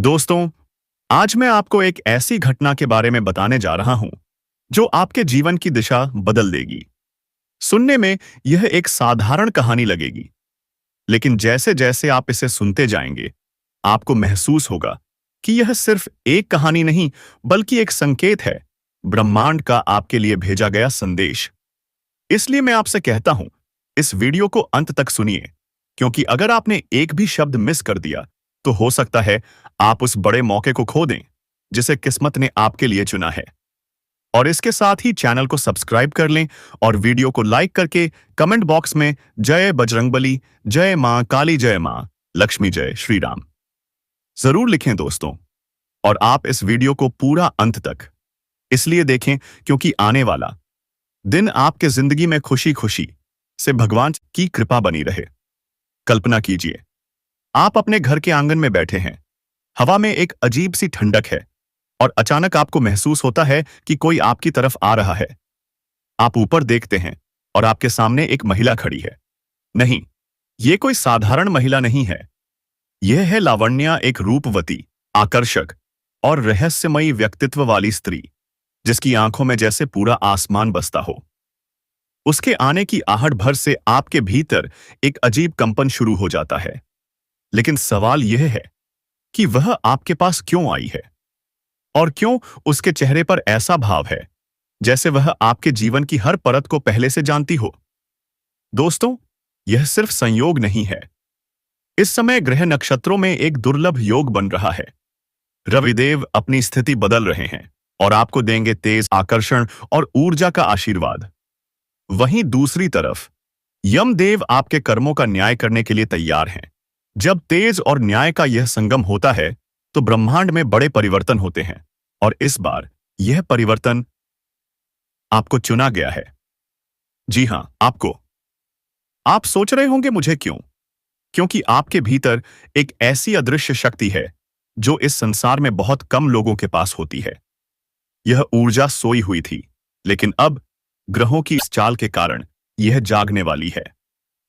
दोस्तों, आज मैं आपको एक ऐसी घटना के बारे में बताने जा रहा हूं जो आपके जीवन की दिशा बदल देगी। सुनने में यह एक साधारण कहानी लगेगी, लेकिन जैसे जैसे आप इसे सुनते जाएंगे, आपको महसूस होगा कि यह सिर्फ एक कहानी नहीं, बल्कि एक संकेत है, ब्रह्मांड का आपके लिए भेजा गया संदेश। इसलिए मैं आपसे कहता हूं, इस वीडियो को अंत तक सुनिए, क्योंकि अगर आपने एक भी शब्द मिस कर दिया, तो हो सकता है आप उस बड़े मौके को खो दें, जिसे किस्मत ने आपके लिए चुना है। और इसके साथ ही चैनल को सब्सक्राइब कर लें और वीडियो को लाइक करके कमेंट बॉक्स में जय बजरंगबली, जय मां काली, जय मां लक्ष्मी, जय श्री राम जरूर लिखें दोस्तों। और आप इस वीडियो को पूरा अंत तक इसलिए देखें क्योंकि आने वाला दिन आपके जिंदगी में खुशी खुशी से भगवान की कृपा बनी रहे। कल्पना कीजिए, आप अपने घर के आंगन में बैठे हैं, हवा में एक अजीब सी ठंडक है और अचानक आपको महसूस होता है कि कोई आपकी तरफ आ रहा है। आप ऊपर देखते हैं और आपके सामने एक महिला खड़ी है। नहीं, ये कोई साधारण महिला नहीं है। यह है लावण्या, एक रूपवती, आकर्षक और रहस्यमयी व्यक्तित्व वाली स्त्री, जिसकी आंखों में जैसे पूरा आसमान बसता हो। उसके आने की आहट भर से आपके भीतर एक अजीब कंपन शुरू हो जाता है। लेकिन सवाल यह है कि वह आपके पास क्यों आई है, और क्यों उसके चेहरे पर ऐसा भाव है जैसे वह आपके जीवन की हर परत को पहले से जानती हो। दोस्तों, यह सिर्फ संयोग नहीं है। इस समय ग्रह नक्षत्रों में एक दुर्लभ योग बन रहा है। रविदेव अपनी स्थिति बदल रहे हैं और आपको देंगे तेज आकर्षण और ऊर्जा का आशीर्वाद। वहीं दूसरी तरफ यमदेव आपके कर्मों का न्याय करने के लिए तैयार हैं। जब तेज और न्याय का यह संगम होता है, तो ब्रह्मांड में बड़े परिवर्तन होते हैं, और इस बार यह परिवर्तन आपको चुना गया है। जी हां, आपको। आप सोच रहे होंगे मुझे क्यों? क्योंकि आपके भीतर एक ऐसी अदृश्य शक्ति है जो इस संसार में बहुत कम लोगों के पास होती है। यह ऊर्जा सोई हुई थी, लेकिन अब ग्रहों की इस चाल के कारण यह जागने वाली है।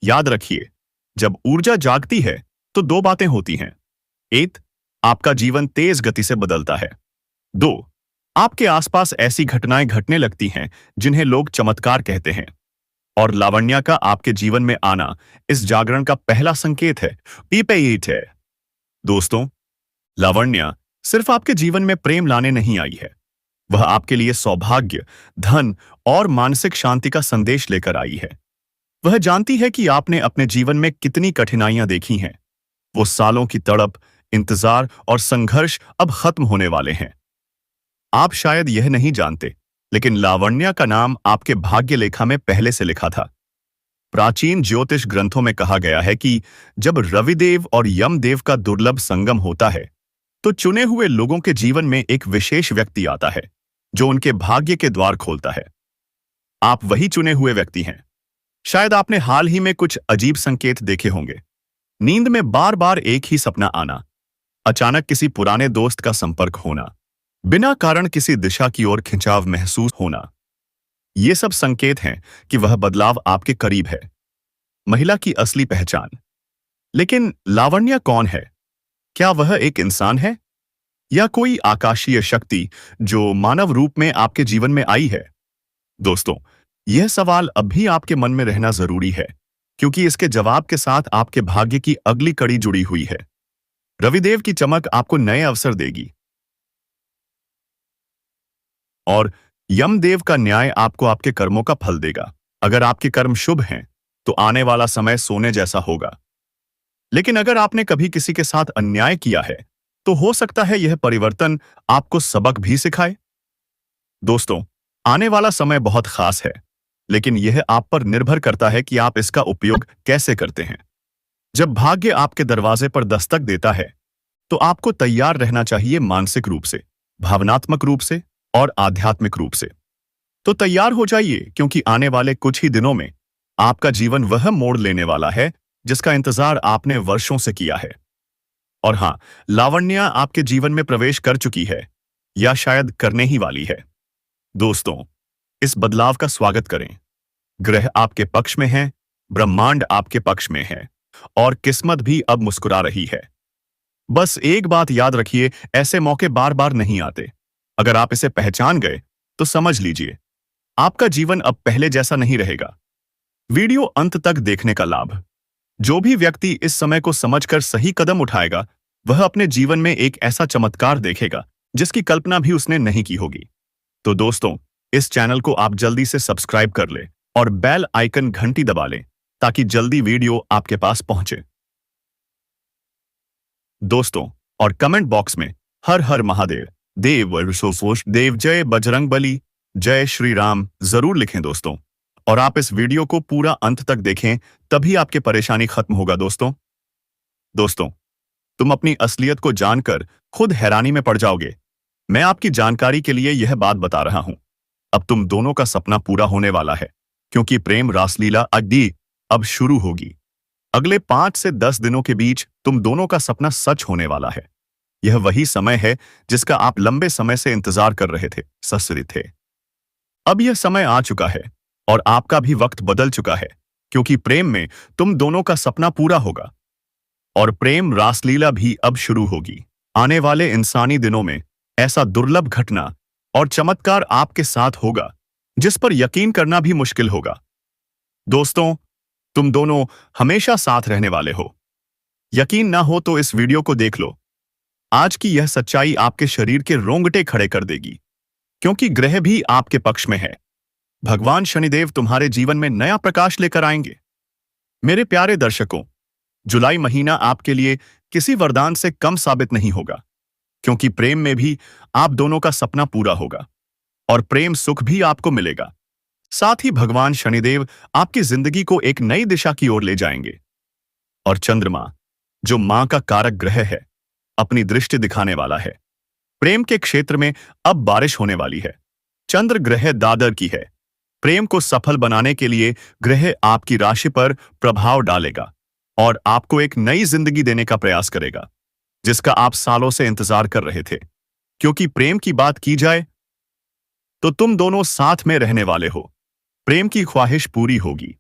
याद रखिए, जब ऊर्जा जागती है तो दो बातें होती हैं। एक, आपका जीवन तेज गति से बदलता है। दो, आपके आसपास ऐसी घटनाएं घटने लगती हैं जिन्हें लोग चमत्कार कहते हैं। और लावण्या का आपके जीवन में आना इस जागरण का पहला संकेत है। पीपेईट है। दोस्तों, लावण्या सिर्फ आपके जीवन में प्रेम लाने नहीं आई है। वह आपके लिए सौभाग्य, धन और मानसिक शांति का संदेश लेकर आई है। वह जानती है कि आपने अपने जीवन में कितनी कठिनाइयां देखी हैं। वो सालों की तड़प, इंतजार और संघर्ष अब खत्म होने वाले हैं। आप शायद यह नहीं जानते, लेकिन लावण्या का नाम आपके भाग्य लेखा में पहले से लिखा था। प्राचीन ज्योतिष ग्रंथों में कहा गया है कि जब रविदेव और यमदेव का दुर्लभ संगम होता है, तो चुने हुए लोगों के जीवन में एक विशेष व्यक्ति आता है जो उनके भाग्य के द्वार खोलता है। आप वही चुने हुए व्यक्ति हैं। शायद आपने हाल ही में कुछ अजीब संकेत देखे होंगे। नींद में बार बार एक ही सपना आना, अचानक किसी पुराने दोस्त का संपर्क होना, बिना कारण किसी दिशा की ओर खिंचाव महसूस होना। ये सब संकेत हैं कि वह बदलाव आपके करीब है। महिला की असली पहचान। लेकिन लावण्या कौन है? क्या वह एक इंसान है या कोई आकाशीय शक्ति जो मानव रूप में आपके जीवन में आई है? दोस्तों, यह सवाल अब भी आपके मन में रहना जरूरी है, क्योंकि इसके जवाब के साथ आपके भाग्य की अगली कड़ी जुड़ी हुई है। रविदेव की चमक आपको नए अवसर देगी, और यमदेव का न्याय आपको आपके कर्मों का फल देगा। अगर आपके कर्म शुभ हैं, तो आने वाला समय सोने जैसा होगा। लेकिन अगर आपने कभी किसी के साथ अन्याय किया है, तो हो सकता है यह परिवर्तन आपको सबक भी सिखाए। दोस्तों, आने वाला समय बहुत खास है, लेकिन यह आप पर निर्भर करता है कि आप इसका उपयोग कैसे करते हैं। जब भाग्य आपके दरवाजे पर दस्तक देता है, तो आपको तैयार रहना चाहिए, मानसिक रूप से, भावनात्मक रूप से और आध्यात्मिक रूप से। तो तैयार हो जाइए, क्योंकि आने वाले कुछ ही दिनों में आपका जीवन वह मोड़ लेने वाला है जिसका इंतजार आपने वर्षों से किया है। और हां, लावण्या आपके जीवन में प्रवेश कर चुकी है, या शायद करने ही वाली है। दोस्तों, इस बदलाव का स्वागत करें। ग्रह आपके पक्ष में हैं, ब्रह्मांड आपके पक्ष में है, और किस्मत भी अब मुस्कुरा रही है। बस एक बात याद रखिए, ऐसे मौके बार बार नहीं आते। अगर आप इसे पहचान गए तो समझ लीजिए आपका जीवन अब पहले जैसा नहीं रहेगा। वीडियो अंत तक देखने का लाभ। जो भी व्यक्ति इस समय को समझकर सही कदम उठाएगा, वह अपने जीवन में एक ऐसा चमत्कार देखेगा जिसकी कल्पना भी उसने नहीं की होगी। तो दोस्तों, इस चैनल को आप जल्दी से सब्सक्राइब कर ले और बेल आइकन घंटी दबा लें ताकि जल्दी वीडियो आपके पास पहुंचे। दोस्तों, और कमेंट बॉक्स में हर हर महादेव, देव वर्षोफोष देव, जय बजरंगबली, जय श्री राम जरूर लिखें दोस्तों। और आप इस वीडियो को पूरा अंत तक देखें, तभी आपकी परेशानी खत्म होगा दोस्तों। दोस्तों, तुम अपनी असलियत को जानकर खुद हैरानी में पड़ जाओगे। मैं आपकी जानकारी के लिए यह बात बता रहा हूं। अब तुम दोनों का सपना पूरा होने वाला है, क्योंकि प्रेम रासलीला अड्डी अब शुरू होगी। अगले 5 से 10 दिनों के बीच तुम दोनों का सपना सच होने वाला है। यह वही समय है जिसका आप लंबे समय से इंतजार कर रहे थे, ससुरी थे। अब यह समय आ चुका है और आपका भी वक्त बदल चुका है, क्योंकि प्रेम में तुम दोनों का सपना पूरा होगा और प्रेम रासलीला भी अब शुरू होगी। आने वाले इंसानी दिनों में ऐसा दुर्लभ घटना और चमत्कार आपके साथ होगा जिस पर यकीन करना भी मुश्किल होगा। दोस्तों, तुम दोनों हमेशा साथ रहने वाले हो। यकीन ना हो तो इस वीडियो को देख लो। आज की यह सच्चाई आपके शरीर के रोंगटे खड़े कर देगी, क्योंकि ग्रह भी आपके पक्ष में है। भगवान शनिदेव तुम्हारे जीवन में नया प्रकाश लेकर आएंगे। मेरे प्यारे दर्शकों, जुलाई महीना आपके लिए किसी वरदान से कम साबित नहीं होगा, क्योंकि प्रेम में भी आप दोनों का सपना पूरा होगा और प्रेम सुख भी आपको मिलेगा। साथ ही भगवान शनिदेव आपकी जिंदगी को एक नई दिशा की ओर ले जाएंगे। और चंद्रमा, जो मां का कारक ग्रह है, अपनी दृष्टि दिखाने वाला है। प्रेम के क्षेत्र में अब बारिश होने वाली है। चंद्र ग्रह दादर की है। प्रेम को सफल बनाने के लिए ग्रह आपकी राशि पर प्रभाव डालेगा और आपको एक नई जिंदगी देने का प्रयास करेगा, जिसका आप सालों से इंतजार कर रहे थे। क्योंकि प्रेम की बात की जाए तो तुम दोनों साथ में रहने वाले हो। प्रेम की ख्वाहिश पूरी होगी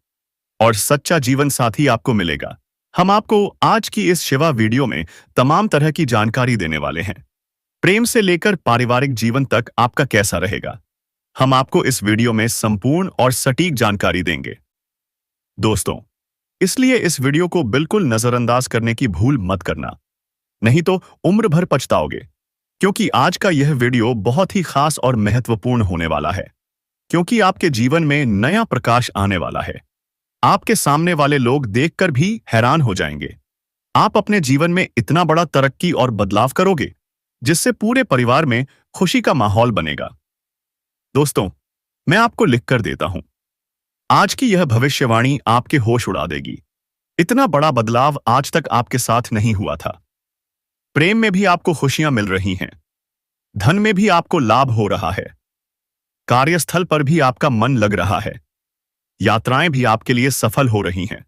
और सच्चा जीवन साथी आपको मिलेगा। हम आपको आज की इस शिवा वीडियो में तमाम तरह की जानकारी देने वाले हैं। प्रेम से लेकर पारिवारिक जीवन तक आपका कैसा रहेगा, हम आपको इस वीडियो में संपूर्ण और सटीक जानकारी देंगे। दोस्तों, इसलिए इस वीडियो को बिल्कुल नजरअंदाज करने की भूल मत करना, नहीं तो उम्र भर पछताओगे। क्योंकि आज का यह वीडियो बहुत ही खास और महत्वपूर्ण होने वाला है, क्योंकि आपके जीवन में नया प्रकाश आने वाला है। आपके सामने वाले लोग देखकर भी हैरान हो जाएंगे। आप अपने जीवन में इतना बड़ा तरक्की और बदलाव करोगे, जिससे पूरे परिवार में खुशी का माहौल बनेगा। दोस्तों, मैं आपको लिख कर देता हूं, आज की यह भविष्यवाणी आपके होश उड़ा देगी। इतना बड़ा बदलाव आज तक आपके साथ नहीं हुआ था। प्रेम में भी आपको खुशियां मिल रही हैं। धन में भी आपको लाभ हो रहा है। कार्यस्थल पर भी आपका मन लग रहा है। यात्राएं भी आपके लिए सफल हो रही हैं।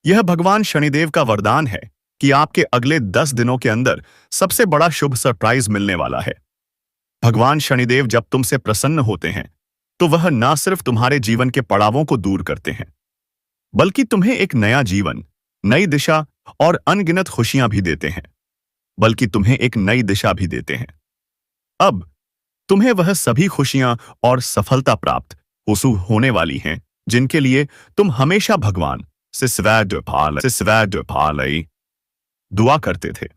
यह भगवान शनिदेव का वरदान है कि आपके अगले 10 दिनों के अंदर सबसे बड़ा शुभ सरप्राइज मिलने वाला है। भगवान शनिदेव जब तुमसे प्रसन्न होते हैं, तो वह ना सिर्फ तुम्हारे जीवन के पड़ावों को दूर करते हैं, बल्कि तुम्हें एक नया जीवन, नई दिशा और अनगिनत खुशियां भी देते हैं। बल्कि तुम्हें एक नई दिशा भी देते हैं। अब तुम्हें वह सभी खुशियां और सफलता प्राप्त होने वाली हैं, जिनके लिए तुम हमेशा भगवान से स्वैड दुआ करते थे।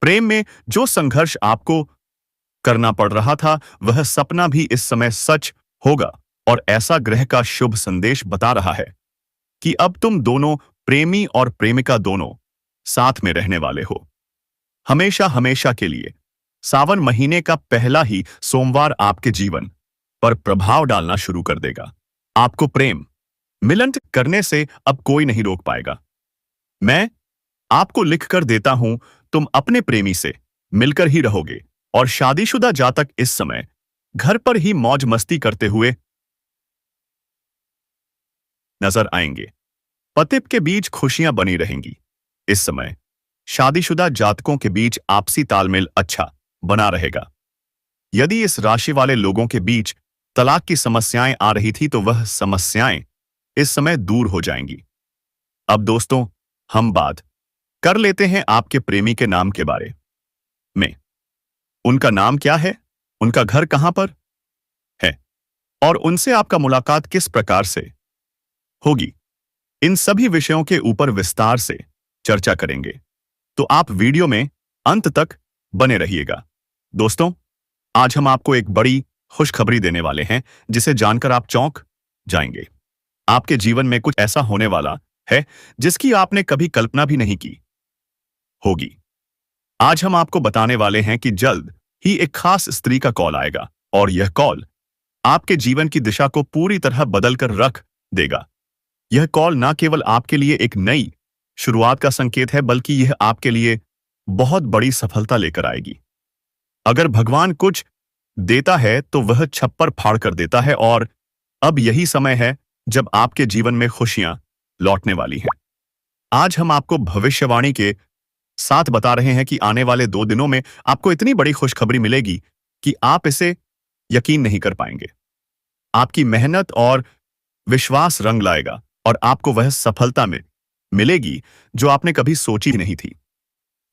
प्रेम में जो संघर्ष आपको करना पड़ रहा था, वह सपना भी इस समय सच होगा। और ऐसा ग्रह का शुभ संदेश बता रहा है कि अब तुम दोनों, प्रेमी और प्रेमिका दोनों, साथ में रहने वाले हो, हमेशा हमेशा के लिए। सावन महीने का पहला ही सोमवार आपके जीवन पर प्रभाव डालना शुरू कर देगा। आपको प्रेम मिलन करने से अब कोई नहीं रोक पाएगा। मैं आपको लिख कर देता हूं, तुम अपने प्रेमी से मिलकर ही रहोगे और शादीशुदा जातक इस समय घर पर ही मौज मस्ती करते हुए नजर आएंगे। पति के बीच खुशियां बनी रहेंगी। इस समय शादीशुदा जातकों के बीच आपसी तालमेल अच्छा बना रहेगा। यदि इस राशि वाले लोगों के बीच तलाक की समस्याएं आ रही थी, तो वह समस्याएं इस समय दूर हो जाएंगी। अब दोस्तों, हम बात कर लेते हैं आपके प्रेमी के नाम के बारे में। उनका नाम क्या है, उनका घर कहां पर है और उनसे आपका मुलाकात किस प्रकार से होगी। इन सभी विषयों के ऊपर विस्तार से चर्चा करेंगे, तो आप वीडियो में अंत तक बने रहिएगा। दोस्तों, आज हम आपको एक बड़ी खुशखबरी देने वाले हैं जिसे जानकर आप चौंक जाएंगे। आपके जीवन में कुछ ऐसा होने वाला है जिसकी आपने कभी कल्पना भी नहीं की होगी। आज हम आपको बताने वाले हैं कि जल्द ही एक खास स्त्री का कॉल आएगा और यह कॉल आपके जीवन की दिशा को पूरी तरह बदल कर रख देगा। यह कॉल ना केवल आपके लिए एक नई शुरुआत का संकेत है, बल्कि यह आपके लिए बहुत बड़ी सफलता लेकर आएगी। अगर भगवान कुछ देता है तो वह छप्पर फाड़ कर देता है, और अब यही समय है जब आपके जीवन में खुशियां लौटने वाली हैं। आज हम आपको भविष्यवाणी के साथ बता रहे हैं कि आने वाले 2 दिनों में आपको इतनी बड़ी खुशखबरी मिलेगी कि आप इसे यकीन नहीं कर पाएंगे। आपकी मेहनत और विश्वास रंग लाएगा और आपको वह सफलता में मिलेगी जो आपने कभी सोची नहीं थी।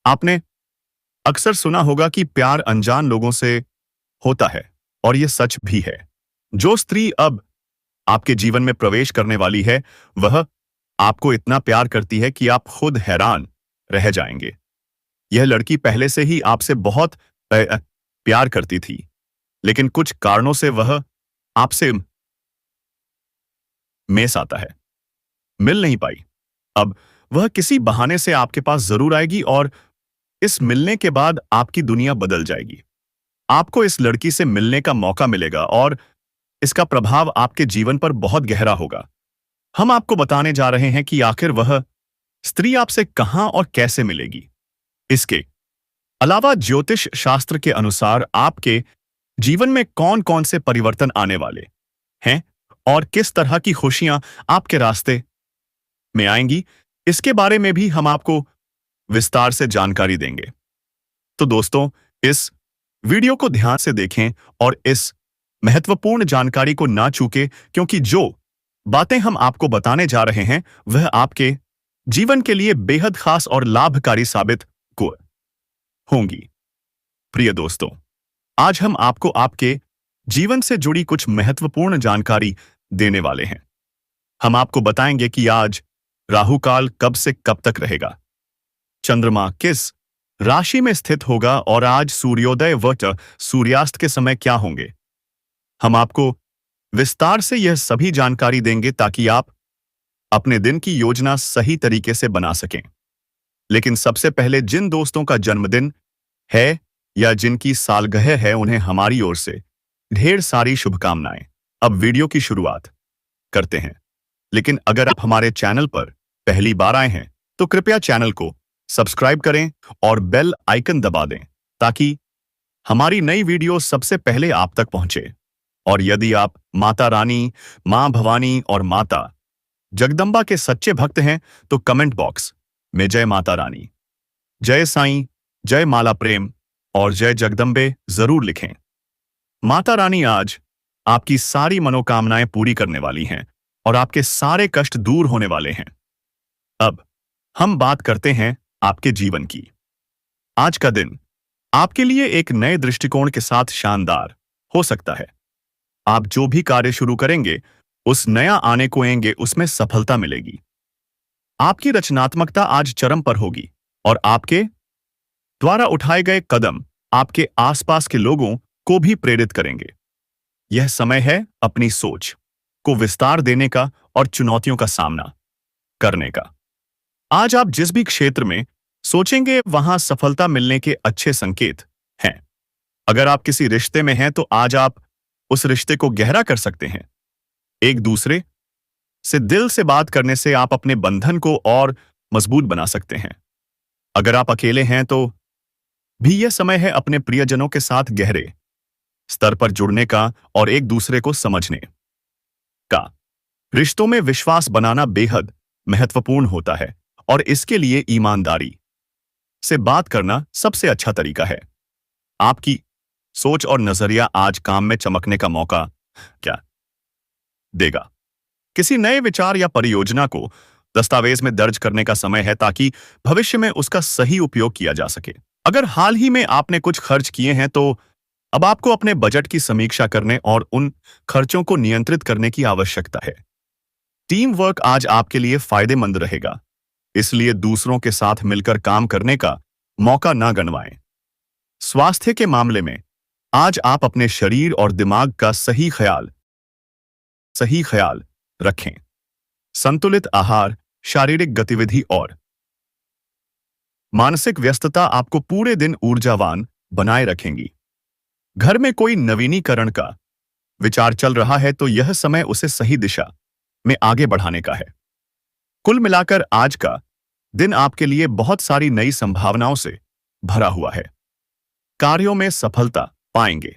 आपने अक्सर सुना होगा कि प्यार अनजान लोगों से होता है, और यह सच भी है। जो स्त्री अब आपके जीवन में प्रवेश करने वाली है, वह आपको इतना प्यार करती है कि आप खुद हैरान रह जाएंगे। यह लड़की पहले से ही आपसे बहुत प्यार करती थी, लेकिन कुछ कारणों से वह आपसे मेस आता है, मिल नहीं पाई। अब वह किसी बहाने से आपके पास जरूर आएगी और इस मिलने के बाद आपकी दुनिया बदल जाएगी। आपको इस लड़की से मिलने का मौका मिलेगा और इसका प्रभाव आपके जीवन पर बहुत गहरा होगा। हम आपको बताने जा रहे हैं कि आखिर वह स्त्री आपसे कहां और कैसे मिलेगी। इसके अलावा ज्योतिष शास्त्र के अनुसार आपके जीवन में कौन कौन से परिवर्तन आने वाले हैं और किस तरह की खुशियां आपके रास्ते में आएंगी, इसके बारे में भी हम आपको विस्तार से जानकारी देंगे। तो दोस्तों, इस वीडियो को ध्यान से देखें और इस महत्वपूर्ण जानकारी को ना चूकें, क्योंकि जो बातें हम आपको बताने जा रहे हैं वह आपके जीवन के लिए बेहद खास और लाभकारी साबित होंगी। प्रिय दोस्तों, आज हम आपको आपके जीवन से जुड़ी कुछ महत्वपूर्ण जानकारी देने वाले हैं। हम आपको बताएंगे कि आज राहु काल कब से कब तक रहेगा, चंद्रमा किस राशि में स्थित होगा और आज सूर्योदय व सूर्यास्त के समय क्या होंगे। हम आपको विस्तार से यह सभी जानकारी देंगे ताकि आप अपने दिन की योजना सही तरीके से बना सकें। लेकिन सबसे पहले जिन दोस्तों का जन्मदिन है या जिनकी सालगिरह है, उन्हें हमारी ओर से ढेर सारी शुभकामनाएं। अब वीडियो की शुरुआत करते हैं, लेकिन अगर आप हमारे चैनल पर पहली बार आए हैं तो कृपया चैनल को सब्सक्राइब करें और बेल आइकन दबा दें ताकि हमारी नई वीडियो सबसे पहले आप तक पहुंचे। और यदि आप माता रानी, मां भवानी और माता जगदम्बा के सच्चे भक्त हैं तो कमेंट बॉक्स में जय माता रानी, जय साईं, जय माला प्रेम और जय जगदम्बे जरूर लिखें। माता रानी आज आपकी सारी मनोकामनाएं पूरी करने वाली हैं और आपके सारे कष्ट दूर होने वाले हैं। अब हम बात करते हैं आपके जीवन की। आज का दिन आपके लिए एक नए दृष्टिकोण के साथ शानदार हो सकता है। आप जो भी कार्य शुरू करेंगे, उस नया आने को आएंगे, उसमें सफलता मिलेगी। आपकी रचनात्मकता आज चरम पर होगी और आपके द्वारा उठाए गए कदम आपके आसपास के लोगों को भी प्रेरित करेंगे। यह समय है अपनी सोच को विस्तार देने का और चुनौतियों का सामना करने का। आज आप जिस भी क्षेत्र में सोचेंगे वहां सफलता मिलने के अच्छे संकेत हैं। अगर आप किसी रिश्ते में हैं तो आज आप उस रिश्ते को गहरा कर सकते हैं। एक दूसरे से दिल से बात करने से आप अपने बंधन को और मजबूत बना सकते हैं। अगर आप अकेले हैं तो भी यह समय है अपने प्रियजनों के साथ गहरे स्तर पर जुड़ने का और एक दूसरे को समझने का। रिश्तों में विश्वास बनाना बेहद महत्वपूर्ण होता है और इसके लिए ईमानदारी से बात करना सबसे अच्छा तरीका है। आपकी सोच और नजरिया आज काम में चमकने का मौका क्या देगा। किसी नए विचार या परियोजना को दस्तावेज में दर्ज करने का समय है ताकि भविष्य में उसका सही उपयोग किया जा सके। अगर हाल ही में आपने कुछ खर्च किए हैं तो अब आपको अपने बजट की समीक्षा करने और उन खर्चों को नियंत्रित करने की आवश्यकता है। टीम वर्क आज आपके लिए फायदेमंद रहेगा, इसलिए दूसरों के साथ मिलकर काम करने का मौका ना गंवाएं। स्वास्थ्य के मामले में आज आप अपने शरीर और दिमाग का सही ख्याल रखें। संतुलित आहार, शारीरिक गतिविधि और मानसिक व्यस्तता आपको पूरे दिन ऊर्जावान बनाए रखेंगी। घर में कोई नवीनीकरण का विचार चल रहा है तो यह समय उसे सही दिशा में आगे बढ़ाने का है। कुल मिलाकर आज का दिन आपके लिए बहुत सारी नई संभावनाओं से भरा हुआ है। कार्यों में सफलता पाएंगे,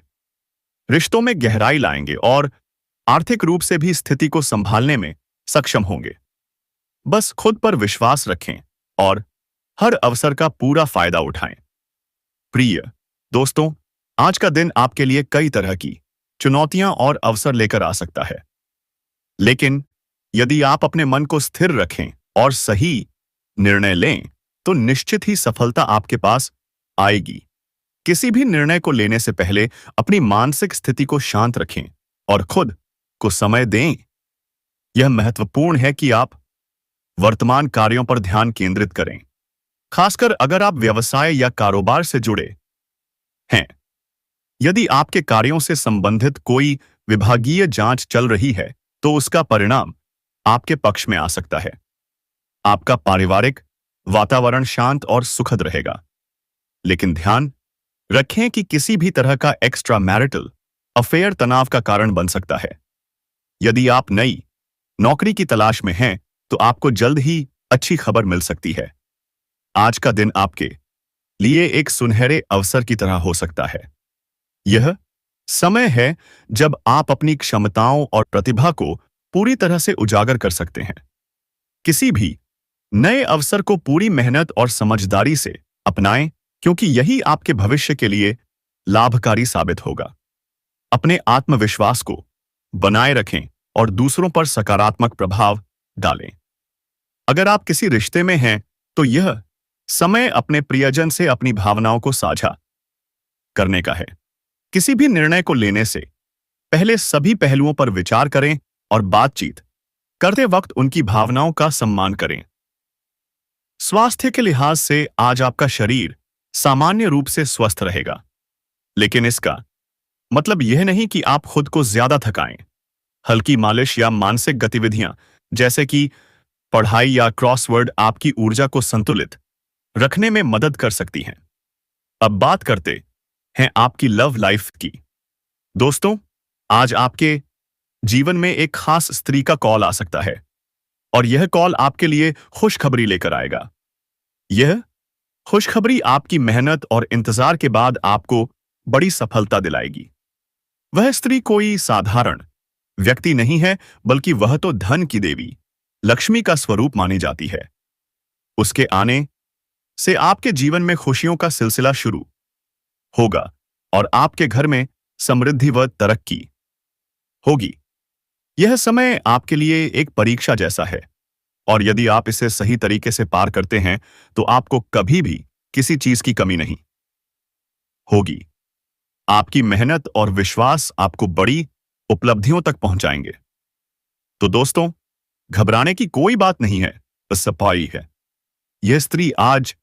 रिश्तों में गहराई लाएंगे और आर्थिक रूप से भी स्थिति को संभालने में सक्षम होंगे। बस खुद पर विश्वास रखें और हर अवसर का पूरा फायदा उठाएं। प्रिय दोस्तों, आज का दिन आपके लिए कई तरह की चुनौतियां और अवसर लेकर आ सकता है, लेकिन यदि आप अपने मन को स्थिर रखें और सही निर्णय लें तो निश्चित ही सफलता आपके पास आएगी। किसी भी निर्णय को लेने से पहले अपनी मानसिक स्थिति को शांत रखें और खुद को समय दें। यह महत्वपूर्ण है कि आप वर्तमान कार्यों पर ध्यान केंद्रित करें, खासकर अगर आप व्यवसाय या कारोबार से जुड़े हैं। यदि आपके कार्यों से संबंधित कोई विभागीय जांच चल रही है तो उसका परिणाम आपके पक्ष में आ सकता है। आपका पारिवारिक वातावरण शांत और सुखद रहेगा, लेकिन ध्यान रखें कि किसी भी तरह का एक्स्ट्रा मैरिटल अफेयर तनाव का कारण बन सकता है। यदि आप नई नौकरी की तलाश में हैं तो आपको जल्द ही अच्छी खबर मिल सकती है। आज का दिन आपके लिए एक सुनहरे अवसर की तरह हो सकता है। यह समय है जब आप अपनी क्षमताओं और प्रतिभा को पूरी तरह से उजागर कर सकते हैं। किसी भी नए अवसर को पूरी मेहनत और समझदारी से अपनाएं, क्योंकि यही आपके भविष्य के लिए लाभकारी साबित होगा। अपने आत्मविश्वास को बनाए रखें और दूसरों पर सकारात्मक प्रभाव डालें। अगर आप किसी रिश्ते में हैं तो यह समय अपने प्रियजन से अपनी भावनाओं को साझा करने का है। किसी भी निर्णय को लेने से पहले सभी पहलुओं पर विचार करें और बातचीत करते वक्त उनकी भावनाओं का सम्मान करें। स्वास्थ्य के लिहाज से आज आपका शरीर सामान्य रूप से स्वस्थ रहेगा, लेकिन इसका मतलब यह नहीं कि आप खुद को ज्यादा थकाएं। हल्की मालिश या मानसिक गतिविधियां जैसे कि पढ़ाई या क्रॉसवर्ड आपकी ऊर्जा को संतुलित रखने में मदद कर सकती हैं। अब बात करते हैं आपकी लव लाइफ की। दोस्तों, आज आपके जीवन में एक खास स्त्री का कॉल आ सकता है और यह कॉल आपके लिए खुशखबरी लेकर आएगा। यह खुशखबरी आपकी मेहनत और इंतजार के बाद आपको बड़ी सफलता दिलाएगी। वह स्त्री कोई साधारण व्यक्ति नहीं है, बल्कि वह तो धन की देवी लक्ष्मी का स्वरूप मानी जाती है। उसके आने से आपके जीवन में खुशियों का सिलसिला शुरू होगा और आपके घर में समृद्धि व तरक्की होगी। यह समय आपके लिए एक परीक्षा जैसा है और यदि आप इसे सही तरीके से पार करते हैं तो आपको कभी भी किसी चीज की कमी नहीं होगी। आपकी मेहनत और विश्वास आपको बड़ी उपलब्धियों तक पहुंचाएंगे। तो दोस्तों, घबराने की कोई बात नहीं है, बस सफाई है। यह स्त्री आज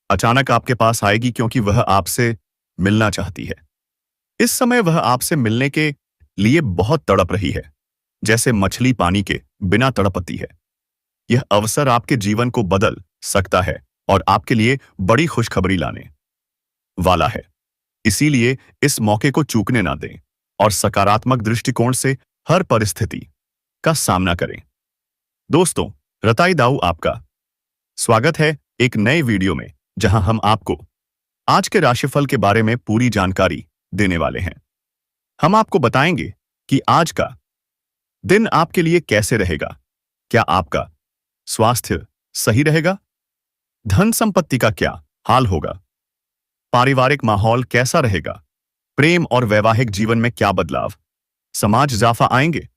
अचानक आपके पास आएगी क्योंकि वह आपसे मिलना चाहती है। इस समय वह आपसे मिलने के लिए बहुत तड़प रही है, जैसे मछली पानी के बिना तड़पती है। यह अवसर आपके जीवन को बदल सकता है और आपके लिए बड़ी खुशखबरी लाने वाला है। इसीलिए इस मौके को चूकने ना दें और सकारात्मक दृष्टिकोण से हर परिस्थिति का सामना करें। दोस्तों, रताई दाऊ आपका स्वागत है एक नए वीडियो में, जहां हम आपको आज के राशिफल के बारे में पूरी जानकारी देने वाले हैं। हम आपको बताएंगे कि आज का दिन आपके लिए कैसे रहेगा। क्या आपका स्वास्थ्य सही रहेगा? धन संपत्ति का क्या हाल होगा? पारिवारिक माहौल कैसा रहेगा? प्रेम और वैवाहिक जीवन में क्या बदलाव समाज इजाफा आएंगे?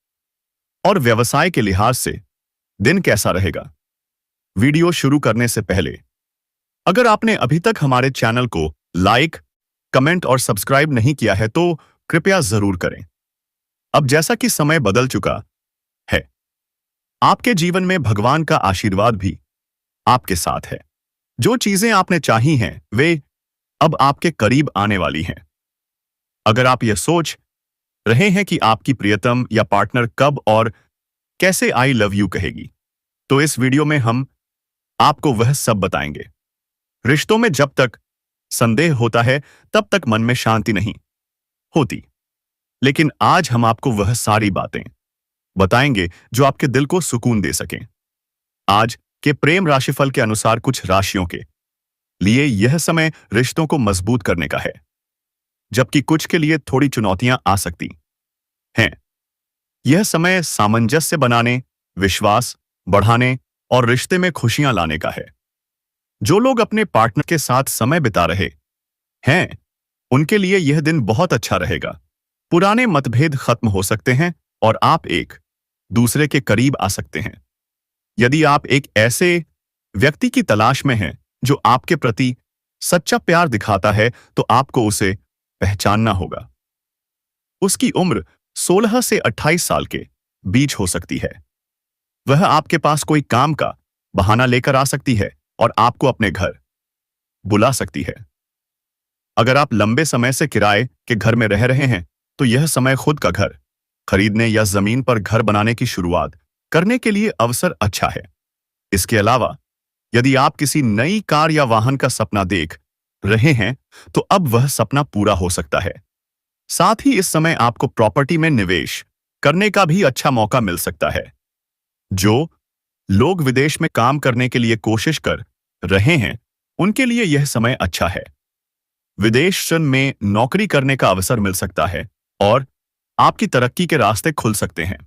और व्यवसाय के लिहाज से दिन कैसा रहेगा? वीडियो शुरू करने से पहले अगर आपने अभी तक हमारे चैनल को लाइक, कमेंट और सब्सक्राइब नहीं किया है तो कृपया जरूर करें। अब जैसा कि समय बदल चुका है, आपके जीवन में भगवान का आशीर्वाद भी आपके साथ है। जो चीजें आपने चाही हैं वे अब आपके करीब आने वाली हैं। अगर आप यह सोच रहे हैं कि आपकी प्रियतम या पार्टनर कब और कैसे आई लव यू कहेगी, तो इस वीडियो में हम आपको वह सब बताएंगे। रिश्तों में जब तक संदेह होता है तब तक मन में शांति नहीं होती, लेकिन आज हम आपको वह सारी बातें बताएंगे जो आपके दिल को सुकून दे सकें। आज के प्रेम राशिफल के अनुसार कुछ राशियों के लिए यह समय रिश्तों को मजबूत करने का है, जबकि कुछ के लिए थोड़ी चुनौतियां आ सकती हैं। यह समय सामंजस्य बनाने, विश्वास बढ़ाने और रिश्ते में खुशियां लाने का है। जो लोग अपने पार्टनर के साथ समय बिता रहे हैं, उनके लिए यह दिन बहुत अच्छा रहेगा। पुराने मतभेद खत्म हो सकते हैं और आप एक दूसरे के करीब आ सकते हैं। यदि आप एक ऐसे व्यक्ति की तलाश में हैं जो आपके प्रति सच्चा प्यार दिखाता है, तो आपको उसे पहचानना होगा। उसकी उम्र 16 से 28 साल के बीच हो सकती है। वह आपके पास कोई काम का बहाना लेकर आ सकती है और आपको अपने घर बुला सकती है। अगर आप लंबे समय से किराए के घर में रह रहे हैं, तो यह समय खुद का घर खरीदने या जमीन पर घर बनाने की शुरुआत करने के लिए अवसर अच्छा है। इसके अलावा यदि आप किसी नई कार या वाहन का सपना देख रहे हैं, तो अब वह सपना पूरा हो सकता है। साथ ही इस समय आपको प्रॉपर्टी में निवेश करने का भी अच्छा मौका मिल सकता है। जो लोग विदेश में काम करने के लिए कोशिश कर रहे हैं, उनके लिए यह समय अच्छा है। विदेश में नौकरी करने का अवसर मिल सकता है और आपकी तरक्की के रास्ते खुल सकते हैं।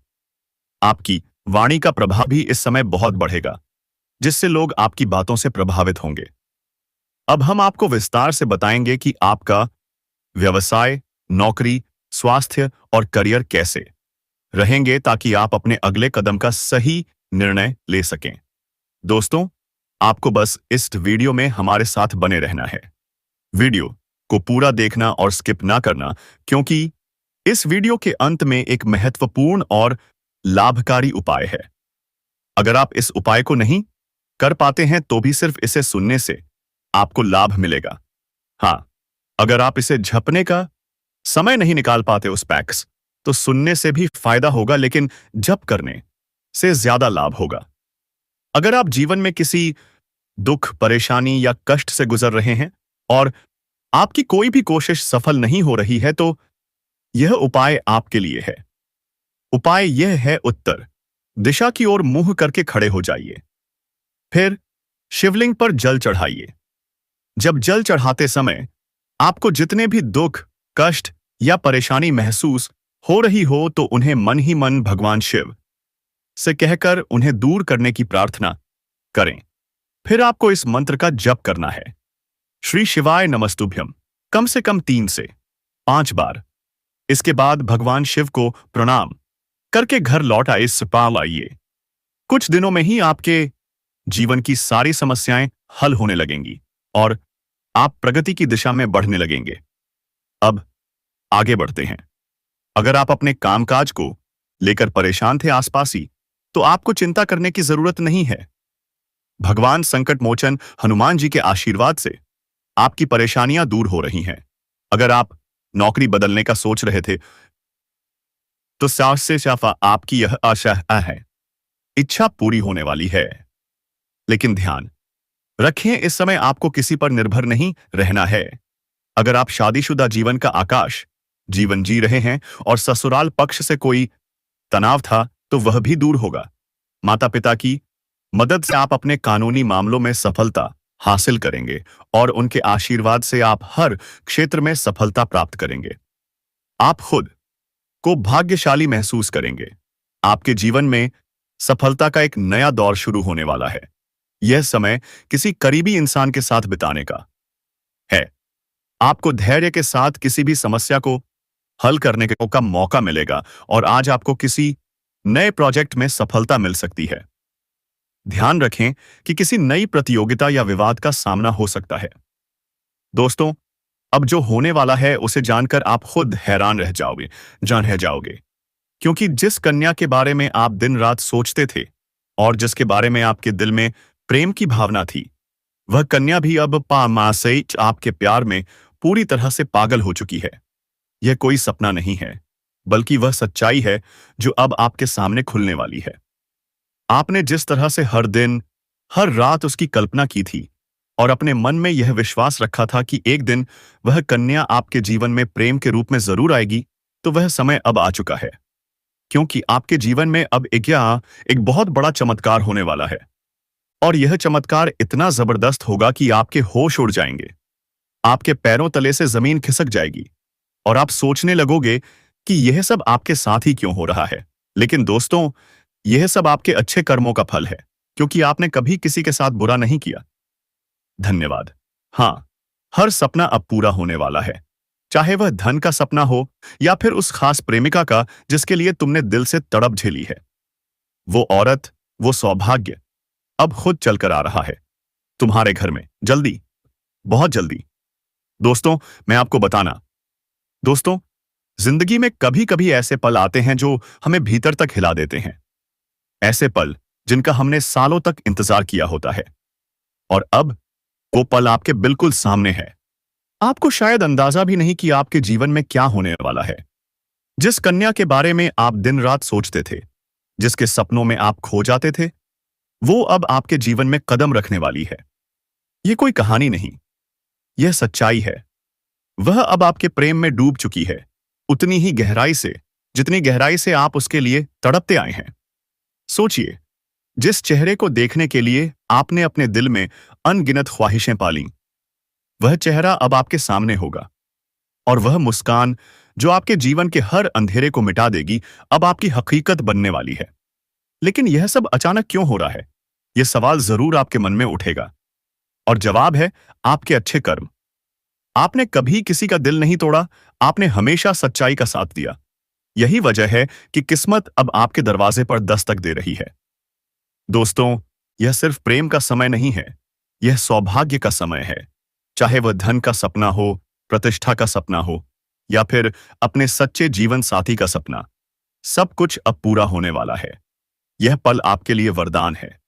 आपकी वाणी का प्रभाव भी इस समय बहुत बढ़ेगा, जिससे लोग आपकी बातों से प्रभावित होंगे। अब हम आपको विस्तार से बताएंगे कि आपका व्यवसाय, नौकरी, स्वास्थ्य और करियर कैसे रहेंगे, ताकि आप अपने अगले कदम का सही निर्णय ले सकें। दोस्तों, आपको बस इस वीडियो में हमारे साथ बने रहना है। वीडियो को पूरा देखना और स्किप ना करना, क्योंकि इस वीडियो के अंत में एक महत्वपूर्ण और लाभकारी उपाय है। अगर आप इस उपाय को नहीं कर पाते हैं तो भी सिर्फ इसे सुनने से आपको लाभ मिलेगा। हाँ, अगर आप इसे झपने का समय नहीं निकाल पाते उस पैक्स, तो सुनने से भी फायदा होगा, लेकिन जप करने से ज्यादा लाभ होगा। अगर आप जीवन में किसी दुख, परेशानी या कष्ट से गुजर रहे हैं और आपकी कोई भी कोशिश सफल नहीं हो रही है, तो यह उपाय आपके लिए है। उपाय यह है, उत्तर दिशा की ओर मुंह करके खड़े हो जाइए। फिर शिवलिंग पर जल चढ़ाइए। जब जल चढ़ाते समय आपको जितने भी दुख, कष्ट या परेशानी महसूस हो रही हो, तो उन्हें मन ही मन भगवान शिव से कहकर उन्हें दूर करने की प्रार्थना करें। फिर आपको इस मंत्र का जप करना है, श्री शिवाय नमस्तुभ्यम, कम से कम 3 से 5 बार। इसके बाद भगवान शिव को प्रणाम करके घर लौट आइए। कुछ दिनों में ही आपके जीवन की सारी समस्याएं हल होने लगेंगी और आप प्रगति की दिशा में बढ़ने लगेंगे। अब आगे बढ़ते हैं। अगर आप अपने कामकाज को लेकर परेशान थे आसपासी, तो आपको चिंता करने की जरूरत नहीं है। भगवान संकट मोचन हनुमान जी के आशीर्वाद से आपकी परेशानियां दूर हो रही हैं। अगर आप नौकरी बदलने का सोच रहे थे, तो साफ से साफ आपकी यह आशा है, इच्छा पूरी होने वाली है। लेकिन ध्यान रखें, इस समय आपको किसी पर निर्भर नहीं रहना है। अगर आप शादीशुदा जीवन का आकाश जीवन जी रहे हैं और ससुराल पक्ष से कोई तनाव था, तो वह भी दूर होगा। माता पिता की मदद से आप अपने कानूनी मामलों में सफलता हासिल करेंगे और उनके आशीर्वाद से आप हर क्षेत्र में सफलता प्राप्त करेंगे। आप खुद को भाग्यशाली महसूस करेंगे। आपके जीवन में सफलता का एक नया दौर शुरू होने वाला है। यह समय किसी करीबी इंसान के साथ बिताने का है। आपको धैर्य के साथ किसी भी समस्या को हल करने का मौका मिलेगा और आज आपको किसी नए प्रोजेक्ट में सफलता मिल सकती है। ध्यान रखें कि किसी नई प्रतियोगिता या विवाद का सामना हो सकता है। दोस्तों, अब जो होने वाला है उसे जानकर आप खुद हैरान रह जाओगे, क्योंकि जिस कन्या के बारे में आप दिन रात सोचते थे और जिसके बारे में आपके दिल में प्रेम की भावना थी, वह कन्या भी अब पामासई आपके प्यार में पूरी तरह से पागल हो चुकी है। यह कोई सपना नहीं है, बल्कि वह सच्चाई है जो अब आपके सामने खुलने वाली है। आपने जिस तरह से हर दिन, हर रात उसकी कल्पना की थी और अपने मन में यह विश्वास रखा था कि एक दिन वह कन्या आपके जीवन में प्रेम के रूप में जरूर आएगी, तो वह समय अब आ चुका है। क्योंकि आपके जीवन में अब एक बहुत बड़ा चमत्कार होने वाला है। और यह चमत्कार इतना जबरदस्त होगा कि आपके होश उड़ जाएंगे, आपके पैरों तले से जमीन खिसक जाएगी और आप सोचने लगोगे कि यह सब आपके साथ ही क्यों हो रहा है। लेकिन दोस्तों, यह सब आपके अच्छे कर्मों का फल है, क्योंकि आपने कभी किसी के साथ बुरा नहीं किया। धन्यवाद। हाँ, हर सपना अब पूरा होने वाला है, चाहे वह धन का सपना हो या फिर उस खास प्रेमिका का जिसके लिए तुमने दिल से तड़प झेली है। वो औरत, वो सौभाग्य अब खुद चलकर आ रहा है तुम्हारे घर में, जल्दी, बहुत जल्दी। दोस्तों, मैं आपको बताना, दोस्तों, जिंदगी में कभी कभी ऐसे पल आते हैं जो हमें भीतर तक हिला देते हैं। ऐसे पल जिनका हमने सालों तक इंतजार किया होता है, और अब वो पल आपके बिल्कुल सामने है। आपको शायद अंदाजा भी नहीं कि आपके जीवन में क्या होने वाला है। जिस कन्या के बारे में आप दिन रात सोचते थे, जिसके सपनों में आप खो जाते थे, वो अब आपके जीवन में कदम रखने वाली है। ये कोई कहानी नहीं, यह सच्चाई है। वह अब आपके प्रेम में डूब चुकी है, उतनी ही गहराई से जितनी गहराई से आप उसके लिए तड़पते आए हैं। सोचिए, जिस चेहरे को देखने के लिए आपने अपने दिल में अनगिनत ख्वाहिशें पाली, वह चेहरा अब आपके सामने होगा। और वह मुस्कान जो आपके जीवन के हर अंधेरे को मिटा देगी, अब आपकी हकीकत बनने वाली है। लेकिन यह सब अचानक क्यों हो रहा है? यह सवाल जरूर आपके मन में उठेगा, और जवाब है आपके अच्छे कर्म। आपने कभी किसी का दिल नहीं तोड़ा, आपने हमेशा सच्चाई का साथ दिया। यही वजह है कि किस्मत अब आपके दरवाजे पर दस्तक दे रही है। दोस्तों, यह सिर्फ प्रेम का समय नहीं है, यह सौभाग्य का समय है। चाहे वह धन का सपना हो, प्रतिष्ठा का सपना हो, या फिर अपने सच्चे जीवन साथी का सपना, सब कुछ अब पूरा होने वाला है। यह पल आपके लिए वरदान है।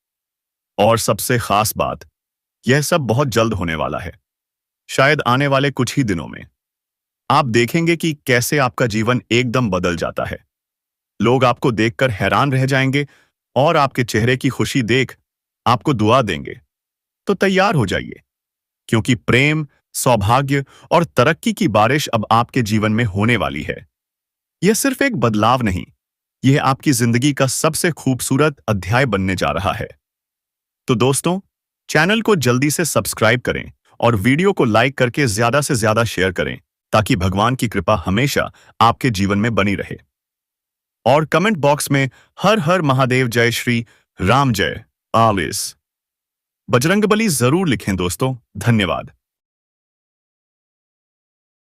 और सबसे खास बात, यह सब बहुत जल्द होने वाला है। शायद आने वाले कुछ ही दिनों में आप देखेंगे कि कैसे आपका जीवन एकदम बदल जाता है। लोग आपको देखकर हैरान रह जाएंगे और आपके चेहरे की खुशी देख आपको दुआ देंगे। तो तैयार हो जाइए, क्योंकि प्रेम, सौभाग्य और तरक्की की बारिश अब आपके जीवन में होने वाली है। यह सिर्फ एक बदलाव नहीं, यह आपकी जिंदगी का सबसे खूबसूरत अध्याय बनने जा रहा है। तो दोस्तों, चैनल को जल्दी से सब्सक्राइब करें और वीडियो को लाइक करके ज्यादा से ज्यादा शेयर करें, ताकि भगवान की कृपा हमेशा आपके जीवन में बनी रहे। और कमेंट बॉक्स में हर हर महादेव, जय श्री राम, जय आलिस बजरंगबली जरूर लिखें दोस्तों। धन्यवाद।